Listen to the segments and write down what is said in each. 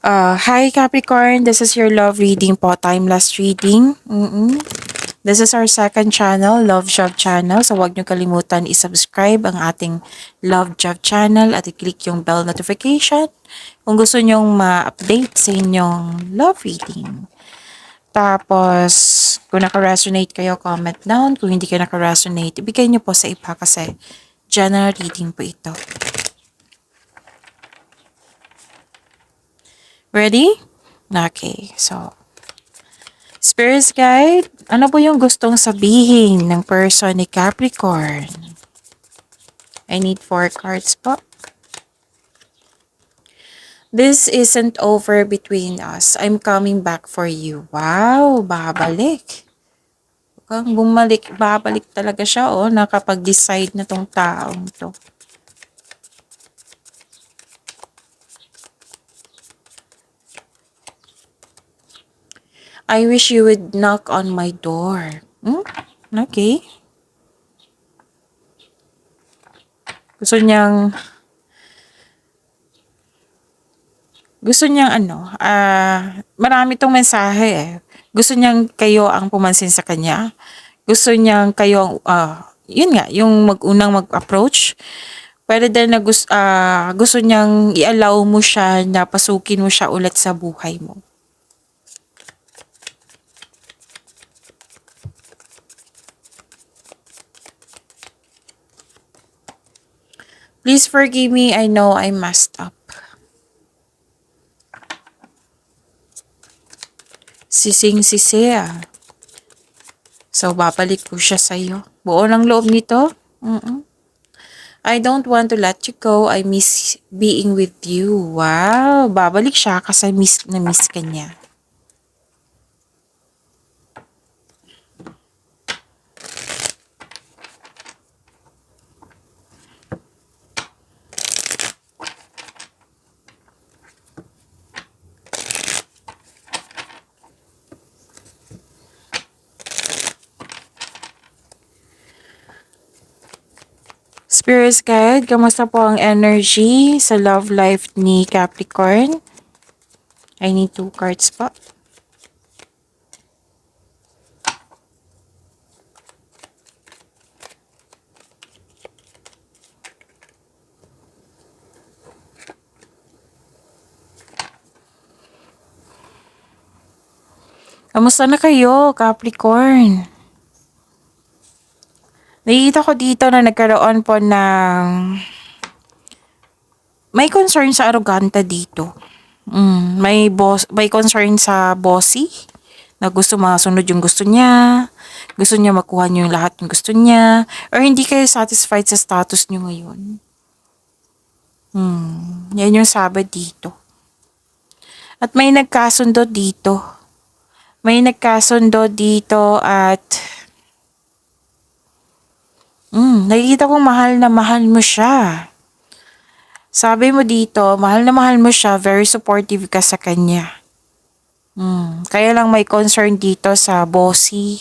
Hi Capricorn, this is your love reading po, timeless reading. This is our second channel, Love Job Channel. So huwag niyo kalimutan i-subscribe ang ating Love Job Channel at i-click yung bell notification kung gusto niyong ma-update sa inyong love reading. Tapos, kung naka-resonate kayo, comment down. Kung hindi kayo naka-resonate, ibigay niyo po sa iba kasi general reading po ito. Ready? Okay, so Spirits Guide, ano po yung gustong sabihin ng person ni Capricorn? I need 4 cards po. This isn't over between us. I'm coming back for you. Wow, babalik. Kung bumalik, babalik talaga siya, oh, nakapag-decide na tong taong to. I wish you would knock on my door. Okay. Gusto niyang marami tong mensahe eh. Gusto niyang kayo ang pumansin sa kanya. Gusto niyang kayo, yun nga, yung mag-unang mag-approach. Pwede din na gusto niyang i-allow mo siya na pasukin mo siya ulit sa buhay mo. Please forgive me, I know I messed up. Sising-sisi ah. So, babalik ko siya sa'yo. Buo ng loob nito. I don't want to let you go. I miss being with you. Wow, babalik siya kasi miss ka niya. Spirits Guide, kamusta po ang energy sa love life ni Capricorn? I need 2 cards po. Kamusta na kayo, Capricorn? Nakikita ko dito na nagkaroon po ng may concern sa arrogante dito. May concern sa bossy na gusto masunod yung gusto niya. Gusto niya makuha niyo yung lahat ng gusto niya. Or hindi kayo satisfied sa status niyo ngayon. Yan yung sabi dito. At may nagkasundo dito. At nakikita kong mahal na mahal mo siya. Sabi mo dito, mahal na mahal mo siya, very supportive ka sa kanya. Kaya lang may concern dito sa bossy.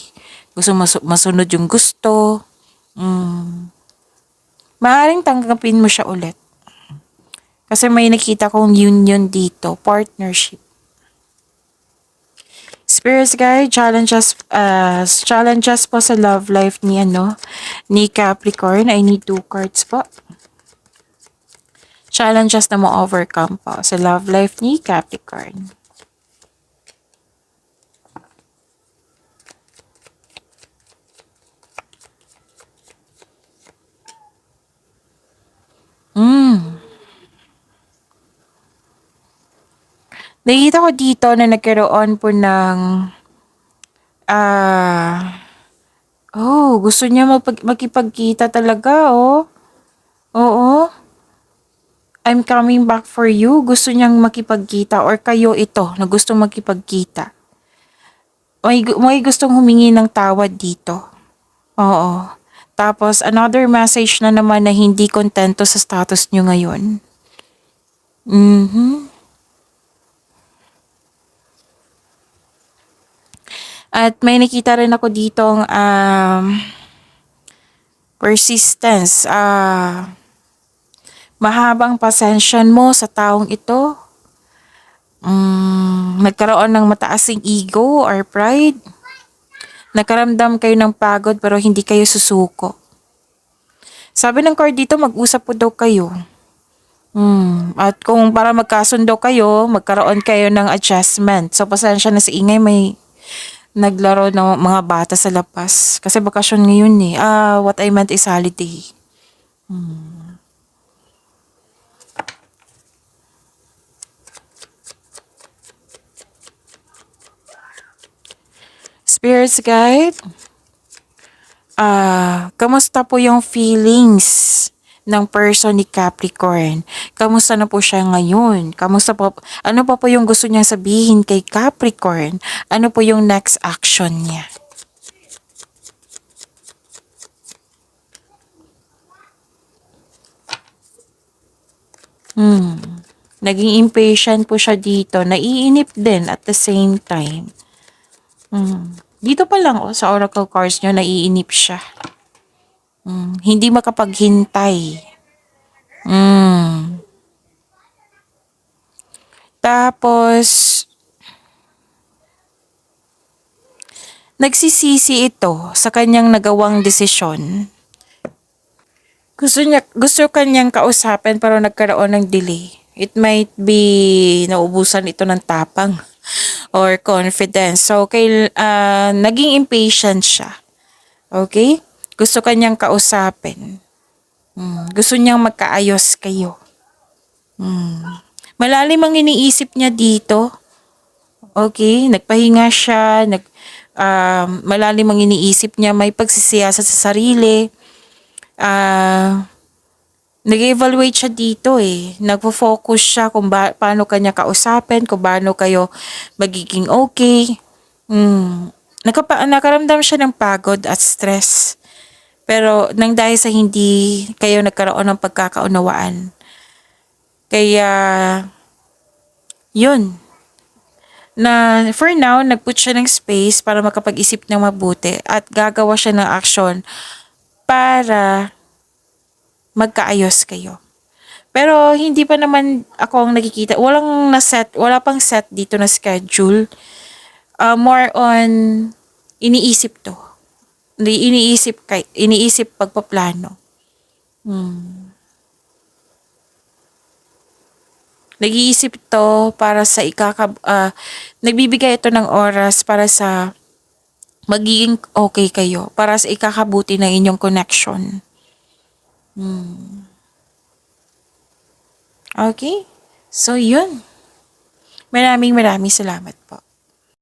Gusto masunod yung gusto. Maaaring tanggapin mo siya ulit. Kasi may nakita kong union dito, partnership. Spirits Guide, challenges po sa love life ni Capricorn. I need 2 cards po. Challenges na mo overcome po sa love life ni Capricorn. Nakita ko dito na nagkaroon po ng gusto niya makipagkita talaga, oh. Oo. I'm coming back for you. Gusto niyang makipagkita or kayo ito na gusto makipagkita. May gustong humingi ng tawad dito. Oo. Tapos another message na naman na hindi kontento sa status niyo ngayon. At may nakita rin ako ditong persistence. Mahabang pasensyan mo sa taong ito. Nagkaroon ng mataasing ego or pride. Nakaramdam kayo ng pagod pero hindi kayo susuko. Sabi ng card dito, mag-usap po daw kayo. At kung para magkasundo kayo, magkaroon kayo ng adjustment. So, pasensya na sa ingay, may naglaro ng mga bata sa labas. Kasi bakasyon ngayon eh. What I meant is holiday. Spirits guide, kamusta po yung feelings ng person ni Capricorn? Kamusta na po siya ngayon? Kamusta po, ano pa po yung gusto niyang sabihin kay Capricorn? Ano po yung next action niya? Naging impatient po siya dito. Naiinip din at the same time. Dito pa lang sa oracle cards niyo, naiinip siya. Hindi makapaghintay. Tapos, nagsisisi ito sa kanyang nagawang desisyon. Gusto kanyang kausapin pero nagkaroon ng delay. It might be naubusan ito ng tapang or confidence. So, naging impatient siya. Okay? Gusto kanyang kausapin. Gusto niyang magkaayos kayo. Malalim ang iniisip niya dito. Okay? Nagpahinga siya. Malalim ang iniisip niya. May pagsisiyasa sa sarili. Nag-evaluate siya dito eh. Nagfo-focus siya kung paano kanya kausapin, kung paano kayo magiging okay. Nakaramdam siya ng pagod at stress. Pero nang dahil sa hindi kayo nagkaroon ng pagkakaunawaan. Kaya, yun. Na for now, nag-put siya ng space para makapag-isip ng mabuti at gagawa siya ng action para magkaayos kayo. Pero hindi pa naman ako ang nakikita. Wala pang set dito na schedule. More on iniisip to. Iniisip pagpaplano. Nag-iisip to para sa nagbibigay ito ng oras para sa magiging okay kayo. Para sa ikakabuti ng inyong connection. Okay? So, yun. Maraming salamat po.